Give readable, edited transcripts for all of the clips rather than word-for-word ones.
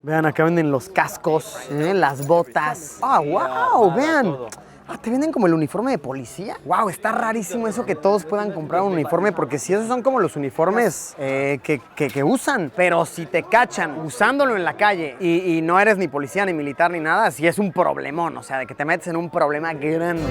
Vean, acá venden los cascos, las botas. ¡Ah, wow! Vean. ¿Te venden como el uniforme de policía? ¡Wow! Está rarísimo eso que todos puedan comprar un uniforme, porque si esos son como los uniformes que usan. Pero si te cachan usándolo en la calle y no eres ni policía, ni militar, ni nada, sí es un problemón. O sea, de que te metes en un problema grande.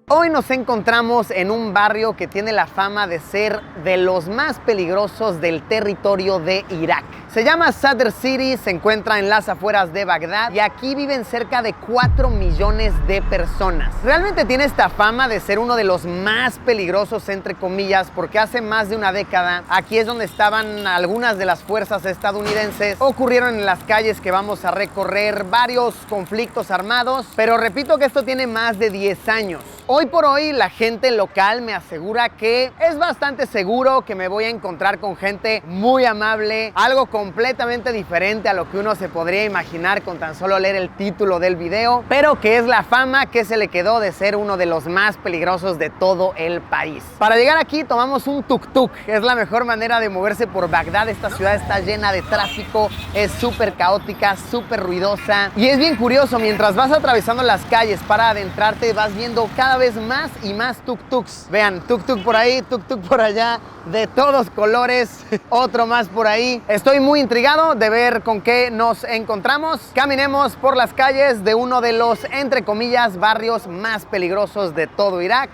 Hoy nos encontramos en un barrio que tiene la fama de ser de los más peligrosos del territorio de Irak. Se llama Sadr City, se encuentra en las afueras de Bagdad y aquí viven cerca de 4 millones de personas. Realmente tiene esta fama de ser uno de los más peligrosos, entre comillas, porque hace más de una década aquí es donde estaban algunas de las fuerzas estadounidenses. Ocurrieron en las calles que vamos a recorrer varios conflictos armados, pero repito que esto tiene más de 10 años. Hoy por hoy la gente local me asegura que es bastante seguro, que me voy a encontrar con gente muy amable, algo completamente diferente a lo que uno se podría imaginar con tan solo leer el título del video, pero que es la fama que se le quedó de ser uno de los más peligrosos de todo el país. Para llegar aquí tomamos un tuk-tuk, es la mejor manera de moverse por Bagdad. Esta ciudad está llena de tráfico, es súper caótica, súper ruidosa y es bien curioso, mientras vas atravesando las calles para adentrarte vas viendo cada vez más y más tuk-tuks. Vean, tuk-tuk por ahí, tuk-tuk por allá, de todos colores, otro más por ahí. Estoy muy intrigado de ver con qué nos encontramos. Caminemos por las calles de uno de los, entre comillas, barrios más peligrosos de todo Irak.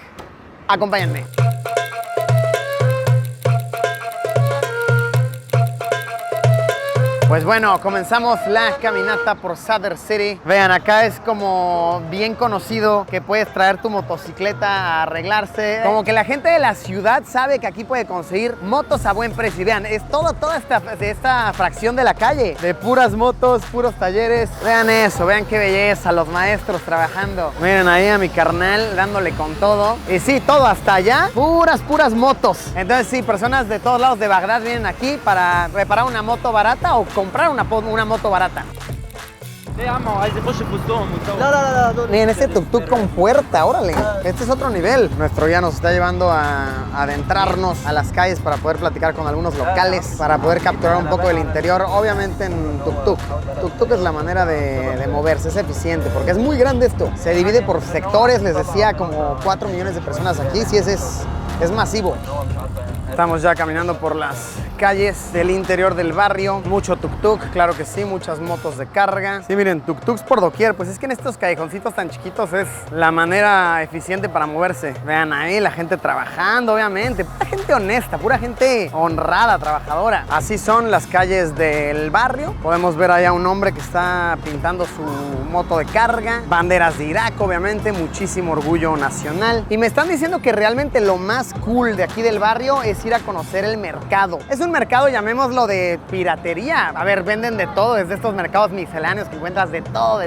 Acompáñenme. Pues bueno, comenzamos la caminata por Sadr City. Vean, acá es como bien conocido que puedes traer tu motocicleta a arreglarse. Como que la gente de la ciudad sabe que aquí puede conseguir motos a buen precio. Y vean, es toda esta fracción de la calle, de puras motos, puros talleres. Vean eso, vean qué belleza, los maestros trabajando. Miren ahí a mi carnal dándole con todo. Y sí, todo hasta allá, puras motos. Entonces sí, personas de todos lados de Bagdad vienen aquí para reparar una moto barata o comprar una moto barata. Miren, este tuk-tuk con puerta, órale. Este es otro nivel. Nuestro guía nos está llevando a adentrarnos a las calles para poder platicar con algunos locales, para poder capturar un poco del interior, obviamente en tuk-tuk. Tuk-tuk es la manera de moverse, es eficiente, porque es muy grande esto. Se divide por sectores, les decía, como 4 millones de personas aquí, sí, es masivo. Estamos ya caminando por las calles del interior del barrio. Mucho tuk-tuk, claro que sí, muchas motos de carga. Sí, miren, tuk-tuks por doquier. Pues es que en estos callejoncitos tan chiquitos es la manera eficiente para moverse. Vean ahí la gente trabajando, obviamente. Pura gente honesta, pura gente honrada, trabajadora. Así son las calles del barrio. Podemos ver allá un hombre que está pintando su moto de carga. Banderas de Irak, obviamente, muchísimo orgullo nacional. Y me están diciendo que realmente lo más cool de aquí del barrio es ir a conocer el mercado. Es un mercado, llamémoslo, de piratería. A ver, venden de todo, desde estos mercados misceláneos que encuentras de todo.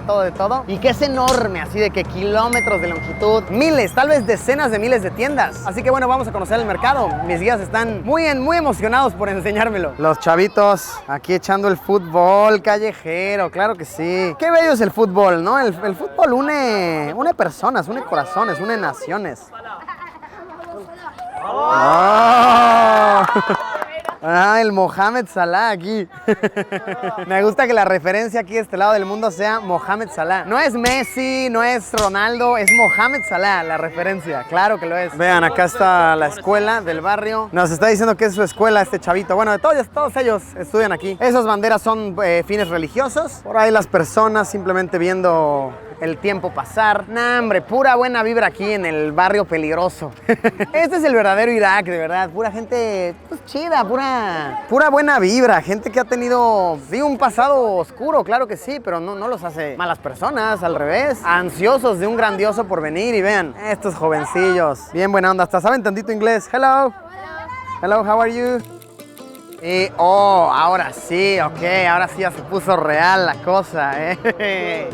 Y que es enorme, así de que kilómetros de longitud, miles, tal vez decenas de miles de tiendas. Así que bueno, vamos a conocer el mercado. Mis guías están muy emocionados por enseñármelo. Los chavitos aquí echando el fútbol callejero, claro que sí. Qué bello es el fútbol, ¿no? El fútbol une personas, une corazones, une naciones. ¡Oh! Ah, el Mohamed Salah aquí. Me gusta que la referencia aquí de este lado del mundo sea Mohamed Salah. No es Messi, no es Ronaldo, es Mohamed Salah la referencia. Claro que lo es. Vean, acá está la escuela del barrio. Nos está diciendo que es su escuela este chavito. Bueno, todos ellos estudian aquí. Esas banderas son fines religiosos. Por ahí las personas simplemente viendo el tiempo pasar. Nah, hombre, pura buena vibra aquí en el barrio peligroso. Este es el verdadero Irak, de verdad. Pura gente pues, chida, pura buena vibra. Gente que ha tenido, sí, un pasado oscuro, claro que sí, pero no los hace malas personas, al revés. Ansiosos de un grandioso porvenir. Y vean, estos jovencillos, bien buena onda. Hasta saben tantito inglés. Hello. Hello, how are you? Ahora sí, ok, ahora sí ya se puso real la cosa,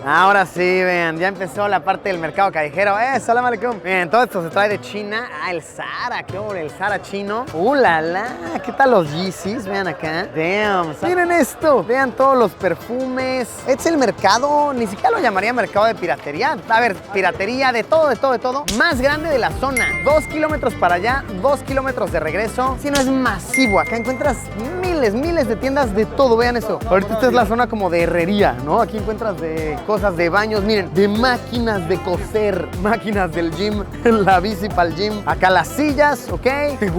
Ahora sí, vean, ya empezó la parte del mercado callejero. Salam aleikum. Miren, todo esto se trae de China. El Zara, qué hombre, el Zara chino. La, ¿qué tal los Yeezys? Vean acá. Damn, miren esto. Vean todos los perfumes. Este es el mercado, ni siquiera lo llamaría mercado de piratería. A ver, piratería de todo, más grande de la zona. 2 kilómetros para allá, 2 kilómetros de regreso. Si no, es masivo. Acá encuentras miles de tiendas de todo. Vean eso. Ahorita esta es la zona como de herrería, ¿no? Aquí encuentras de cosas de baños, miren, de máquinas de coser, máquinas del gym, la bici para el gym. Acá las sillas, ¿ok?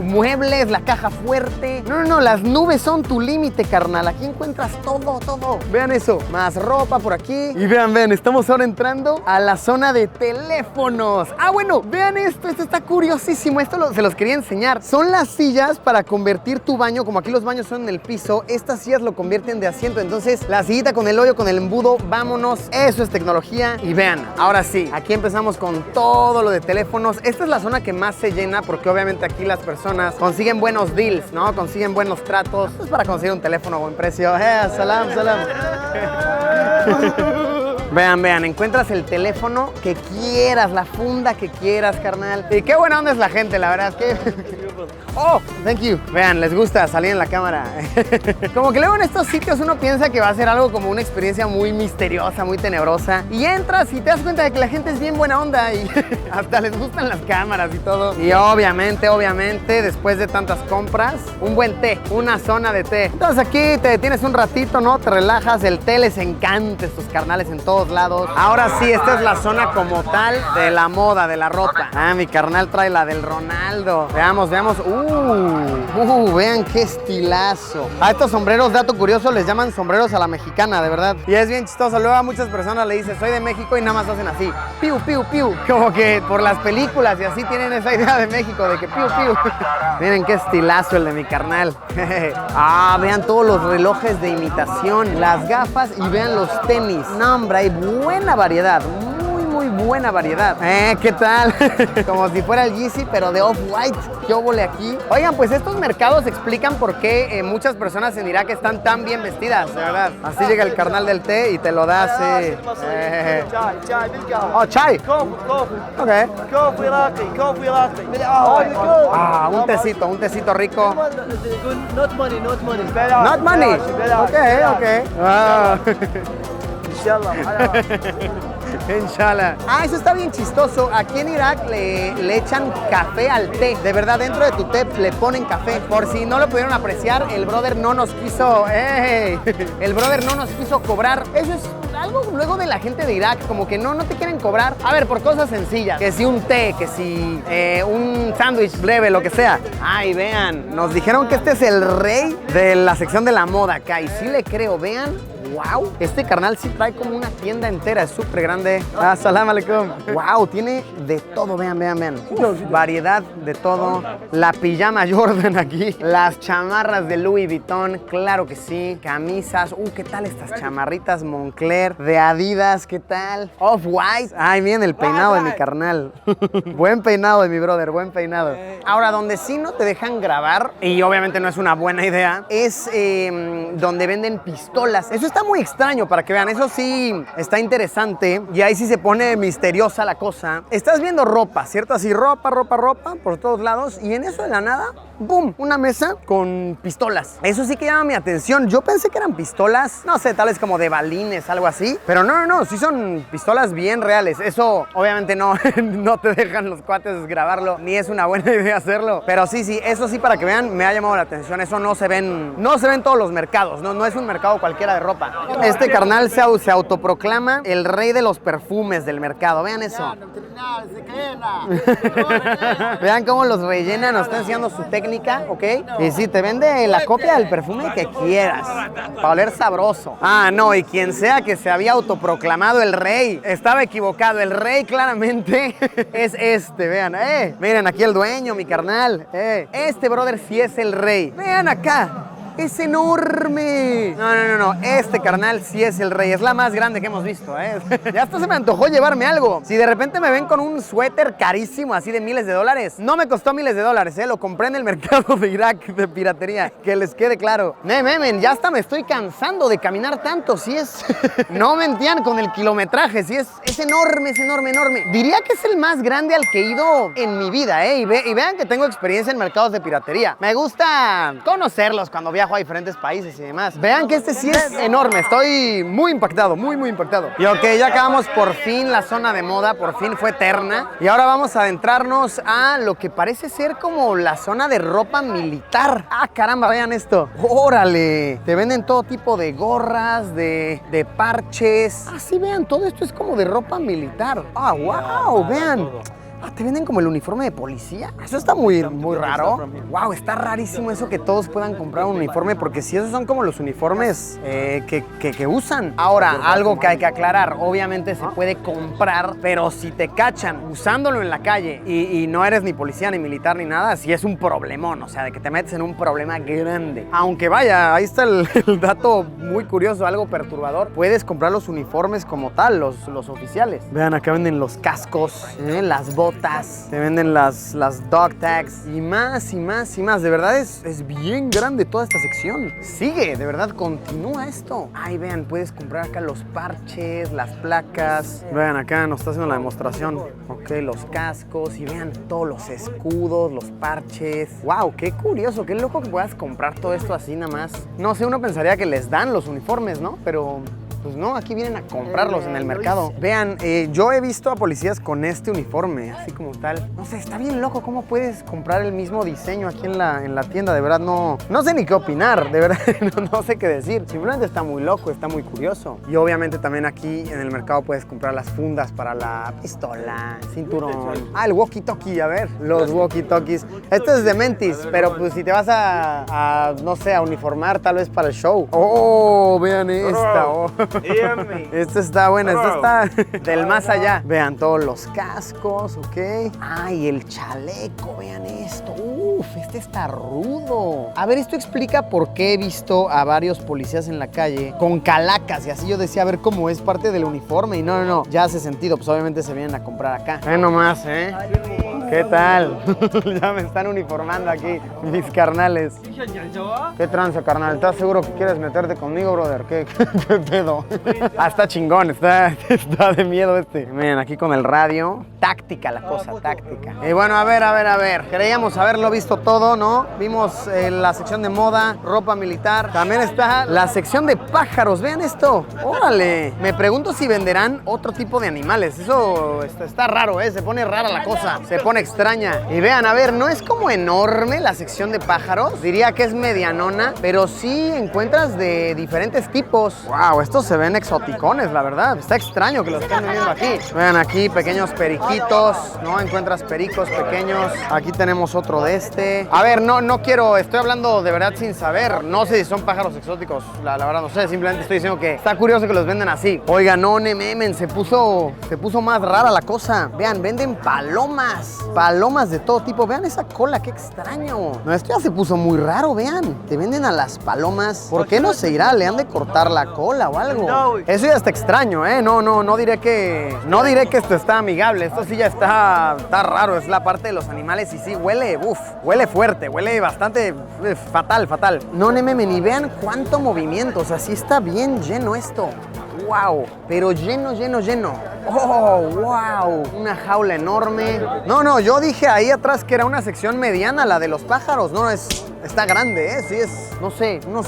Muebles, la caja fuerte. No, las nubes son tu límite, carnal. Aquí encuentras todo. Vean eso. Más ropa por aquí. Y vean, estamos ahora entrando a la zona de teléfonos. Bueno, vean esto está curiosísimo. Esto se los quería enseñar. Son las sillas para convertir tu baño, como aquí los baños son en el piso, estas sillas lo convierten de asiento. Entonces, la sillita con el hoyo, con el embudo, vámonos. Eso es tecnología. Y vean, ahora sí, aquí empezamos con todo lo de teléfonos. Esta es la zona que más se llena porque obviamente aquí las personas consiguen buenos deals, ¿no? Consiguen buenos tratos. Pues para conseguir un teléfono a buen precio. Salam. Vean, encuentras el teléfono que quieras, la funda que quieras, carnal. Y qué buena onda es la gente, la verdad es que... Thank you. Vean, les gusta salir en la cámara. Como que luego en estos sitios uno piensa que va a ser algo como una experiencia muy misteriosa, muy tenebrosa. Y entras y te das cuenta de que la gente es bien buena onda y hasta les gustan las cámaras y todo. Y obviamente, después de tantas compras, un buen té, una zona de té. Entonces aquí te detienes un ratito, ¿no? Te relajas, el té les encanta estos carnales en todos lados. Ahora sí, esta es la zona como tal de la moda, de la ropa. Mi carnal trae la del Ronaldo. Veamos. Vean qué estilazo. A estos sombreros, dato curioso, les llaman sombreros a la mexicana, de verdad. Y es bien chistoso. Luego a muchas personas le dicen, soy de México y nada más hacen así. Piu. Como que por las películas y así tienen esa idea de México, de que piu. Miren qué estilazo el de mi carnal. Vean todos los relojes de imitación, las gafas y vean los tenis. No, hombre, hay buena variedad. Muy buena variedad. ¿Qué tal? Como si fuera el Yeezy, pero de Off-White. ¿Qué óvole aquí? Oigan, pues estos mercados explican por qué muchas personas en Irak están tan bien vestidas, de verdad. Así llega el carnal del té y te lo da así. Chai. Ok. Un tecito rico. Not money. Not money. Ok. Inshallah. Eso está bien chistoso. Aquí en Irak le echan café al té. De verdad, dentro de tu té le ponen café. Por si no lo pudieron apreciar, el brother no nos quiso... El brother no nos quiso cobrar. Eso es algo luego de la gente de Irak. Como que no te quieren cobrar. A ver, por cosas sencillas. Que si un té, que si un sándwich breve, lo que sea. Vean, nos dijeron que este es el rey de la sección de la moda acá. Y sí le creo, vean. Wow, este carnal sí trae como una tienda entera, es súper grande. Salam aleikum. Wow, tiene de todo, vean. Variedad de todo. La pijama Jordan aquí. Las chamarras de Louis Vuitton, claro que sí. Camisas, ¿qué tal estas chamarritas Moncler de Adidas? ¿Qué tal? Off-White. Miren el peinado de mi carnal. Buen peinado de mi brother, buen peinado. Ahora, donde sí no te dejan grabar, y obviamente no es una buena idea, es donde venden pistolas. Eso está muy extraño para que vean, eso sí está interesante y ahí sí se pone misteriosa la cosa. Estás viendo ropa, ¿cierto? Así ropa por todos lados y en eso de la nada, ¡boom! Una mesa con pistolas. Eso sí que llama mi atención. Yo pensé que eran pistolas, no sé, tal vez como de balines, algo así, pero no, sí son pistolas bien reales. Eso obviamente no te dejan los cuates grabarlo, ni es una buena idea hacerlo, pero sí, eso sí para que vean, me ha llamado la atención. Eso no se ven todos los mercados, no es un mercado cualquiera de ropa. Este carnal se autoproclama el rey de los perfumes del mercado. Vean eso. Vean cómo los rellenan, nos está enseñando su técnica, ¿ok? Y sí, te vende la copia del perfume que quieras, para oler sabroso. Y quien sea que se había autoproclamado el rey, estaba equivocado. El rey claramente es este, vean. Miren, aquí el dueño, mi carnal. Este brother sí es el rey. Vean acá. ¡Es enorme! No. Este carnal sí es el rey. Es la más grande que hemos visto, ¿eh? Ya hasta se me antojó llevarme algo. Si de repente me ven con un suéter carísimo, así de miles de dólares, no me costó miles de dólares, ¿eh? Lo compré en el mercado de Irak de piratería. Que les quede claro. Memen, ya hasta me estoy cansando de caminar tanto. Sí es... No mentían con el kilometraje. Sí es enorme, enorme. Diría que es el más grande al que he ido en mi vida, ¿eh? Y vean que tengo experiencia en mercados de piratería. Me gusta conocerlos cuando viajo a diferentes países y demás. Vean que este sí es enorme. Estoy muy impactado, muy impactado. Y ok, ya acabamos por fin la zona de moda. Por fin fue eterna. Y ahora vamos a adentrarnos a lo que parece ser como la zona de ropa militar. Ah, caramba, vean esto. ¡Órale! Te venden todo tipo de gorras, de parches. Ah, sí, vean, todo esto es como de ropa militar. Ah, wow, vean. Ah, te venden como el uniforme de policía. Eso está muy raro. Wow, está rarísimo eso que todos puedan comprar un uniforme, porque si esos son como los uniformes que usan. Ahora, algo que hay que aclarar, obviamente se puede comprar, pero si te cachan usándolo en la calle y no eres ni policía, ni militar, ni nada, sí es un problemón, o sea, de que te metes en un problema grande. Aunque vaya, ahí está el dato muy curioso, algo perturbador. Puedes comprar los uniformes como tal, los oficiales. Vean, acá venden los cascos, las botas. Te venden las dog tags y más. De verdad es bien grande toda esta sección. Sigue, de verdad, continúa esto. Ay, vean, puedes comprar acá los parches, las placas. Vean, acá nos está haciendo la demostración. Ok, los cascos y vean todos los escudos, los parches. Wow, qué curioso, qué loco que puedas comprar todo esto así nada más. No sé, uno pensaría que les dan los uniformes, ¿no? Pero... pues no, aquí vienen a comprarlos en el mercado. Vean, yo he visto a policías con este uniforme, así como tal. No sé, está bien loco cómo puedes comprar el mismo diseño aquí en la tienda. De verdad, no sé ni qué opinar. De verdad, no sé qué decir. Simplemente está muy loco, está muy curioso. Y obviamente también aquí en el mercado puedes comprar las fundas para la pistola, cinturón. Ah, el walkie-talkie, a ver. Los walkie-talkies. Esto es de Mentis, pero pues si te vas no sé, a uniformar tal vez para el show. Oh, vean esta. Oh. Esta está buena, esta está del más allá. Vean todos los cascos, ok. Ay, el chaleco, vean esto. Uf, este está rudo. A ver, esto explica por qué he visto a varios policías en la calle con calacas y así yo decía, a ver cómo es parte del uniforme. Y no, ya hace sentido, pues obviamente se vienen a comprar acá. Ven nomás, ¿eh? ¿Qué tal? Ya me están uniformando aquí mis carnales. ¿Qué tranza, carnal? ¿Estás seguro que quieres meterte conmigo, brother? ¿Qué pedo? Ah, está chingón, está de miedo este. Miren, aquí con el radio. Táctica la cosa, táctica. Y bueno, a ver. Creíamos haberlo visto todo, ¿no? Vimos la sección de moda, ropa militar. También está la sección de pájaros. Vean esto. ¡Órale! Me pregunto si venderán otro tipo de animales. Eso está raro, ¿eh? Se pone rara la cosa. Se pone extraña. Y vean, a ver, no es como enorme la sección de pájaros. Diría que es medianona, pero sí encuentras de diferentes tipos. ¡Wow! Estos se ven exoticones, la verdad. Está extraño que los estén vendiendo aquí. Vean aquí, pequeños periquitos, ¿no? Encuentras pericos pequeños. Aquí tenemos otro de este. A ver, no quiero, estoy hablando de verdad sin saber. No sé si son pájaros exóticos, la verdad no sé. Simplemente estoy diciendo que está curioso que los venden así. Oigan, no, memen, se puso más rara la cosa. Vean, venden palomas. Palomas de todo tipo. Vean esa cola, qué extraño. No, esto ya se puso muy raro, vean. Te venden a las palomas. ¿Por qué no se irá? ¿Le han de cortar la cola o algo? Eso ya está extraño, ¿eh? No diré que esto está amigable. Esto sí ya está raro. Es la parte de los animales y sí huele, huele fuerte, huele bastante fatal. No, memen, y vean cuánto movimiento. O sea, sí está bien lleno esto. ¡Wow! Pero lleno. ¡Oh, wow! Una jaula enorme. No, yo dije ahí atrás que era una sección mediana, la de los pájaros. No, está grande, ¿eh? Sí es, no sé, unos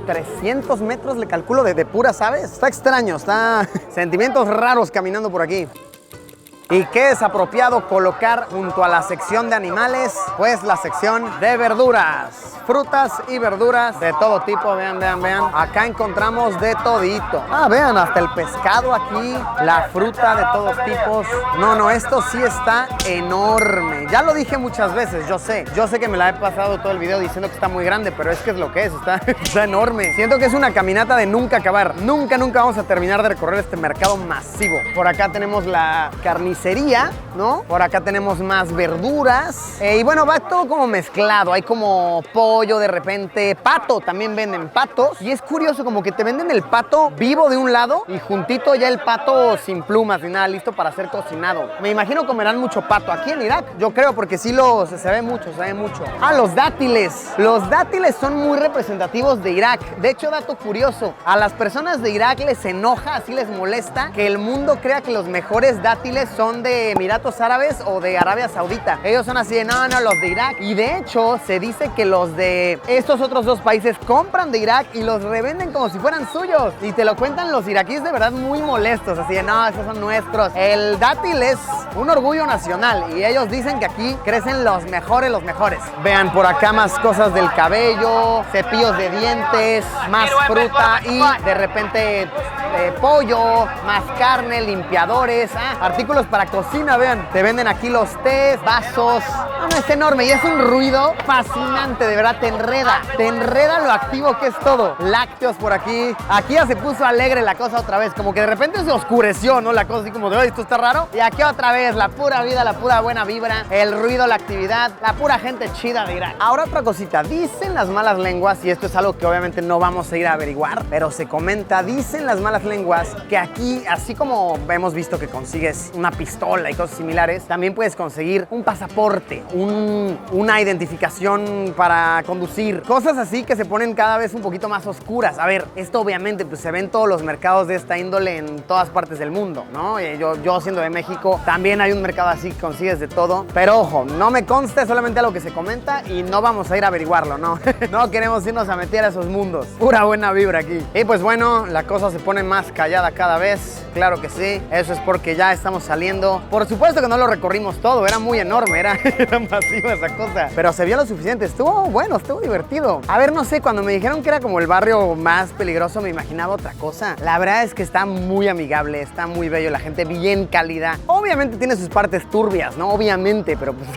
300 metros le calculo de puras aves. Está extraño, está... sentimientos raros caminando por aquí. ¿Y qué es apropiado colocar junto a la sección de animales? Pues la sección de verduras. Frutas y verduras de todo tipo, vean. Acá encontramos de todito. Ah, vean, hasta el pescado aquí, la fruta de todos tipos. No, esto sí está enorme. Ya lo dije muchas veces, yo sé que me la he pasado todo el video diciendo que está muy grande, pero es que es lo que es, está enorme. Siento que es una caminata de nunca acabar. Nunca vamos a terminar de recorrer este mercado masivo. Por acá tenemos la carnicería, ¿no? Por acá tenemos más verduras. Y bueno, va todo como mezclado. Hay como pollo, pollo de repente, pato, también venden patos. Y es curioso como que te venden el pato vivo de un lado y juntito ya el pato sin plumas ni nada, listo para ser cocinado. Me imagino comerán mucho pato aquí en Irak, yo creo, porque sí se ve mucho, se ve mucho. Ah, los dátiles. Los dátiles son muy representativos de Irak. De hecho, dato curioso, a las personas de Irak les enoja, así les molesta, que el mundo crea que los mejores dátiles son de Emiratos Árabes o de Arabia Saudita. Ellos son así de, no, los de Irak. Y de hecho, se dice que los de estos otros dos países compran de Irak y los revenden como si fueran suyos. Y te lo cuentan los iraquíes de verdad muy molestos, así de, no, esos son nuestros. El dátil es un orgullo nacional y ellos dicen que aquí crecen los mejores, los mejores. Vean por acá más cosas del cabello, cepillos de dientes, más fruta y de repente pollo, más carne, limpiadores, artículos para cocina, vean. Te venden aquí los tés, vasos. No, es enorme y es un ruido fascinante, de verdad, te enreda lo activo que es todo. Lácteos por aquí. Aquí ya se puso alegre la cosa otra vez, como que de repente se oscureció, ¿no? La cosa así como de, oye, esto está raro. Y aquí otra vez, la pura vida, la pura buena vibra, el ruido, la actividad, la pura gente chida de Irak. Ahora otra cosita, dicen las malas lenguas, y esto es algo que obviamente no vamos a ir a averiguar, pero se comenta, dicen las malas lenguas que aquí, así como hemos visto que consigues una pistola y cosas similares, también puedes conseguir un pasaporte, una identificación para conducir, cosas así que se ponen cada vez un poquito más oscuras. A ver, esto obviamente pues se ve en todos los mercados de esta índole en todas partes del mundo, ¿no? Yo siendo de México, también hay un mercado así que consigues de todo, pero ojo, no me consta, es solamente algo que se comenta y no vamos a ir a averiguarlo, ¿no? No queremos irnos a meter a esos mundos. Pura buena vibra aquí. Y pues bueno, la cosa se pone más callada cada vez, claro que sí, eso es porque ya estamos saliendo. Por supuesto que no lo recorrimos todo, era muy enorme, era masiva esa cosa, pero se vio lo suficiente, estuvo bueno, estuvo divertido. A ver, no sé, cuando me dijeron que era como el barrio más peligroso me imaginaba otra cosa. La verdad es que está muy amigable, está muy bello, la gente bien cálida. Obviamente tiene sus partes turbias, ¿no? Obviamente, pero pues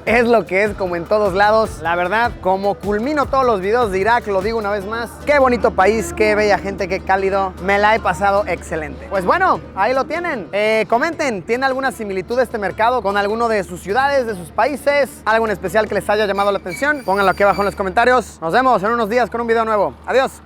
es lo que es, como en todos lados. La verdad, como culmino todos los videos de Irak, lo digo una vez más, qué bonito país, qué bella gente, qué cálido, me la he pasado excelente. Pues bueno, ahí lo tienen. Comenten, ¿tiene alguna similitud este mercado con alguno de sus ciudades, de sus países? ¿Algo en especial que les haya llamado la atención? Pónganlo aquí abajo en los comentarios. Nos vemos en unos días con un video nuevo. Adiós.